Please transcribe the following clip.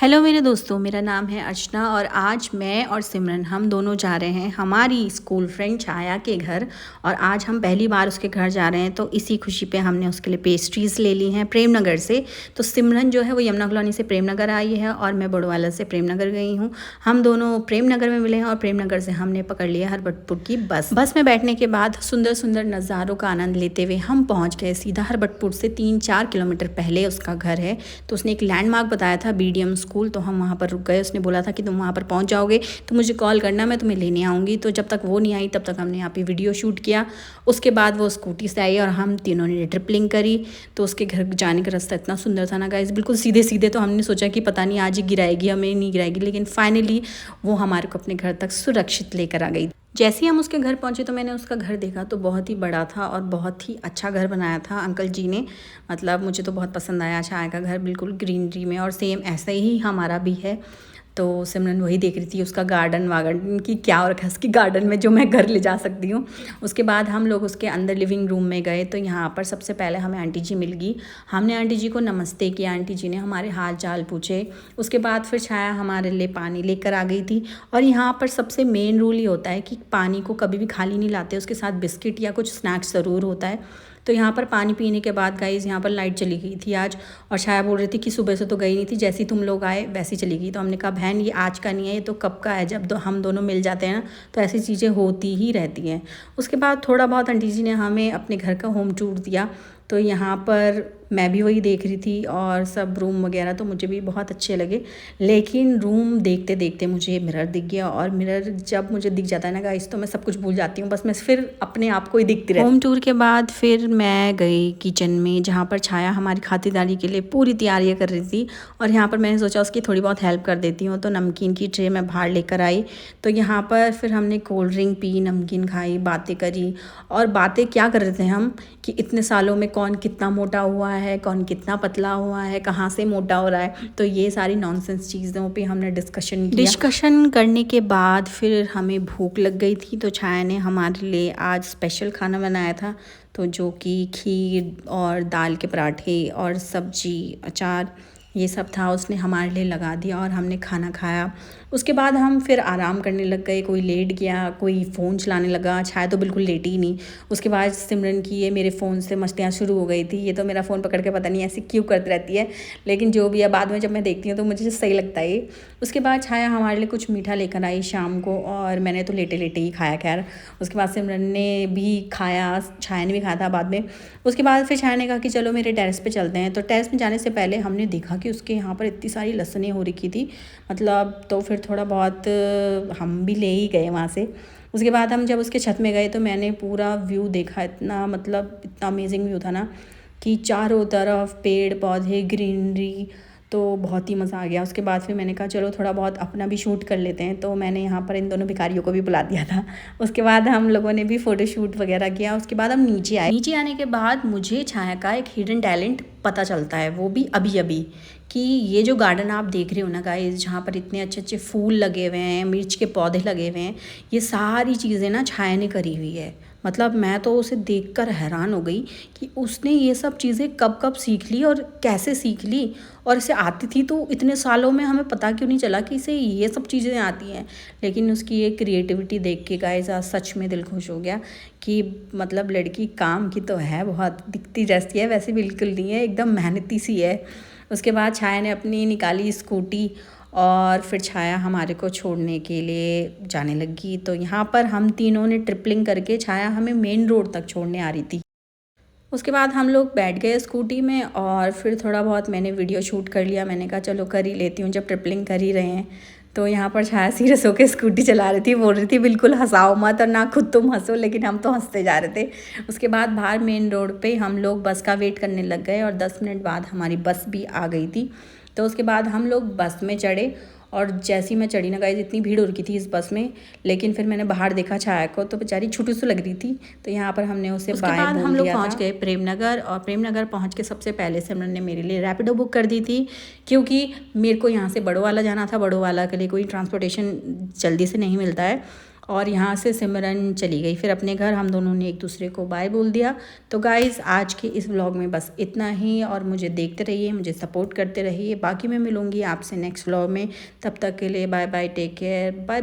Hello मेरे दोस्तों, मेरा नाम है अर्चना और आज मैं और सिमरन हम दोनों जा रहे हैं हमारी स्कूल फ्रेंड छाया के घर। और आज हम पहली बार उसके घर जा रहे हैं, तो इसी खुशी पे हमने उसके लिए पेस्ट्रीज़ ले ली हैं प्रेम नगर से। तो सिमरन जो है वो यमुना कॉलोनी से प्रेम नगर आई है और मैं बड़वाला से प्रेम नगर गई हूँ। हम दोनों प्रेम नगर में मिले हैं और प्रेम नगर से हमने पकड़ लिया हरबटपुर की बस में बैठने के बाद सुंदर सुंदर नज़ारों का आनंद लेते हुए हम पहुँच गए सीधा हरबटपुर से 3-4 किलोमीटर पहले उसका घर है। तो उसने एक लैंडमार्क बताया था BDM स्कूल, तो हम वहाँ पर रुक गए। उसने बोला था कि तुम वहाँ पर पहुँच जाओगे तो मुझे कॉल करना, मैं तुम्हें लेने आऊँगी। तो जब तक वो नहीं आई तब तक हमने यहाँ पे वीडियो शूट किया। उसके बाद वो स्कूटी से आई और हम तीनों ने ट्रिपलिंग करी। तो उसके घर जाने का रास्ता इतना सुंदर था ना गाइस, बिल्कुल सीधे सीधे। तो हमने सोचा कि पता नहीं आज ही गिराएगी हमें, नहीं गिराएगी, लेकिन फाइनली वो हमारे को अपने घर तक सुरक्षित लेकर आ गई। जैसे ही हम उसके घर पहुंचे तो मैंने उसका घर देखा तो बहुत ही बड़ा था और बहुत ही अच्छा घर बनाया था अंकल जी ने। मतलब मुझे तो बहुत पसंद आया। छाया का घर बिल्कुल ग्रीनरी में और सेम ऐसा ही हमारा भी है। तो सिमरन वही देख रही थी उसका गार्डन वार्डन की क्या और है उसकी गार्डन में जो मैं घर ले जा सकती हूँ। उसके बाद हम लोग उसके अंदर लिविंग रूम में गए तो यहाँ पर सबसे पहले हमें आंटी जी मिल गई। हमने आंटी जी को नमस्ते किया, आंटी जी ने हमारे हाल चाल पूछे। उसके बाद फिर छाया हमारे लिए पानी लेकर आ गई थी। और यहाँ पर सबसे मेन रूल ये होता है कि पानी को कभी भी खाली नहीं लाते, उसके साथ बिस्किट या कुछ स्नैक्स ज़रूर होता है। तो यहाँ पर पानी पीने के बाद गाइज़ यहाँ पर लाइट चली गई थी आज। और छाया बोल रही थी कि सुबह से तो गई नहीं थी, जैसे ही तुम लोग आए वैसी चली गई। तो हमने कहा बहन ये आज का नहीं है, ये तो कब का है। जब हम दोनों मिल जाते हैं ना तो ऐसी चीज़ें होती ही रहती हैं। उसके बाद थोड़ा बहुत आंटी जी ने हमें अपने घर का होम टूर दिया। तो यहाँ पर मैं भी वही देख रही थी और सब रूम वगैरह तो मुझे भी बहुत अच्छे लगे। लेकिन रूम देखते देखते मुझे मिरर दिख गया और मिरर जब मुझे दिख जाता है ना गाइस तो मैं सब कुछ भूल जाती हूँ, बस मैं फिर अपने आप को ही दिखती रहती हूँ। होम टूर के बाद फिर मैं गई किचन में जहाँ पर छाया हमारी खातिरदारी के लिए पूरी तैयारियाँ कर रही थी। और यहाँ पर मैंने सोचा उसकी थोड़ी बहुत हेल्प कर देती हूँ। तो नमकीन की ट्रे मैं बाहर लेकर आई। तो यहाँ पर फिर हमने कोल्ड ड्रिंक पी, नमकीन खाई, बातें करी। और बातें क्या कर रहे थे हम कि इतने सालों में कौन कितना मोटा हुआ है, कौन कितना पतला हुआ है, कहाँ से मोटा हो रहा है। तो ये सारी नॉनसेंस चीज़ों पे हमने डिस्कशन करने के बाद फिर हमें भूख लग गई थी। तो छाया ने हमारे लिए आज स्पेशल खाना बनाया था, तो जो कि खीर और दाल के पराठे और सब्जी, अचार, ये सब था। उसने हमारे लिए लगा दिया और हमने खाना खाया। उसके बाद हम फिर आराम करने लग गए। कोई लेट गया, कोई फ़ोन चलाने लगा। छाया तो बिल्कुल लेटी ही नहीं। उसके बाद सिमरन की ये मेरे फ़ोन से मस्तियाँ शुरू हो गई थी। ये तो मेरा फ़ोन पकड़ के पता नहीं ऐसी क्यों करती रहती है, लेकिन जो भी है बाद में जब मैं देखती हूँ तो मुझे सही लगता है ये। उसके बाद छाया हमारे लिए कुछ मीठा लेकर आई शाम को और मैंने तो लेटे लेटे ही खाया। खैर उसके बाद सिमरन ने भी खाया, छाया ने भी खाया था बाद में। उसके बाद फिर छाया ने कहा कि चलो मेरे टेरेस पे चलते हैं। तो टेरेस में जाने से पहले हमने देखा कि उसके यहाँ पर इतनी सारी लहसुनें हो रखी थी, मतलब। तो फिर थोड़ा बहुत हम भी ले ही गए वहाँ से। उसके बाद हम जब उसके छत में गए तो मैंने पूरा व्यू देखा। इतना मतलब इतना अमेजिंग व्यू था ना कि चारों तरफ पेड़ पौधे, ग्रीनरी, तो बहुत ही मज़ा आ गया। उसके बाद फिर मैंने कहा चलो थोड़ा बहुत अपना भी शूट कर लेते हैं। तो मैंने यहाँ पर इन दोनों भिखारियों को भी बुला दिया था। उसके बाद हम लोगों ने भी फ़ोटो शूट वगैरह किया। उसके बाद हम नीचे आए। नीचे आने के बाद मुझे छाया का एक हिडन टैलेंट पता चलता है, वो भी अभी अभी, कि ये जो गार्डन आप देख रहे हो ना गाइस, जहाँ पर इतने अच्छे अच्छे फूल लगे हुए हैं, मिर्च के पौधे लगे हुए हैं, ये सारी चीज़ें ना छाया ने करी हुई है। मतलब मैं तो उसे देखकर हैरान हो गई कि उसने ये सब चीज़ें कब कब सीख ली और कैसे सीख ली। और इसे आती थी तो इतने सालों में हमें पता क्यों नहीं चला कि इसे ये सब चीज़ें आती हैं। लेकिन उसकी ये क्रिएटिविटी देख के गाइस आज सच में दिल खुश हो गया कि मतलब लड़की काम की तो है, बहुत दिखती जैसी है वैसे बिल्कुल नहीं है, एकदम मेहनती सी है। उसके बाद छाया ने अपनी निकाली स्कूटी और फिर छाया हमारे को छोड़ने के लिए जाने लगी। तो यहाँ पर हम तीनों ने ट्रिपलिंग करके छाया हमें मेन रोड तक छोड़ने आ रही थी। उसके बाद हम लोग बैठ गए स्कूटी में और फिर थोड़ा बहुत मैंने वीडियो शूट कर लिया। मैंने कहा चलो कर ही लेती हूँ जब ट्रिपलिंग कर ही रहे हैं। तो यहाँ पर छाया सीरियस होकर स्कूटी चला रही थी, बोल रही थी बिल्कुल हंसाओ मत और ना खुद तुम हंसो, लेकिन हम तो हंसते जा रहे थे। उसके बाद बाहर मेन रोड पे हम लोग बस का वेट करने लग गए और 10 मिनट बाद हमारी बस भी आ गई थी। तो उसके बाद हम लोग बस में चढ़े और जैसी मैं चढ़ी ना गाइस इतनी भीड़ हो रही थी इस बस में। लेकिन फिर मैंने बाहर देखा छाया को तो बेचारी छोटी सी लग रही थी। तो यहाँ पर हमने उसे बाय बोल दिया। हम लोग पहुँच गए प्रेमनगर और प्रेमनगर पहुँच के सबसे पहले सिमरन ने मेरे लिए रैपिडो बुक कर दी थी, क्योंकि मेरे को यहाँ से बड़ोवाला जाना था। बड़ोवाला के लिए कोई ट्रांसपोर्टेशन जल्दी से नहीं मिलता है। और यहाँ से सिमरन चली गई फिर अपने घर। हम दोनों ने एक दूसरे को बाय बोल दिया। तो गाइज़ आज के इस व्लॉग में बस इतना ही, और मुझे देखते रहिए, मुझे सपोर्ट करते रहिए। बाकी मैं मिलूँगी आपसे नेक्स्ट व्लॉग में। तब तक के लिए bye bye, take care, bye.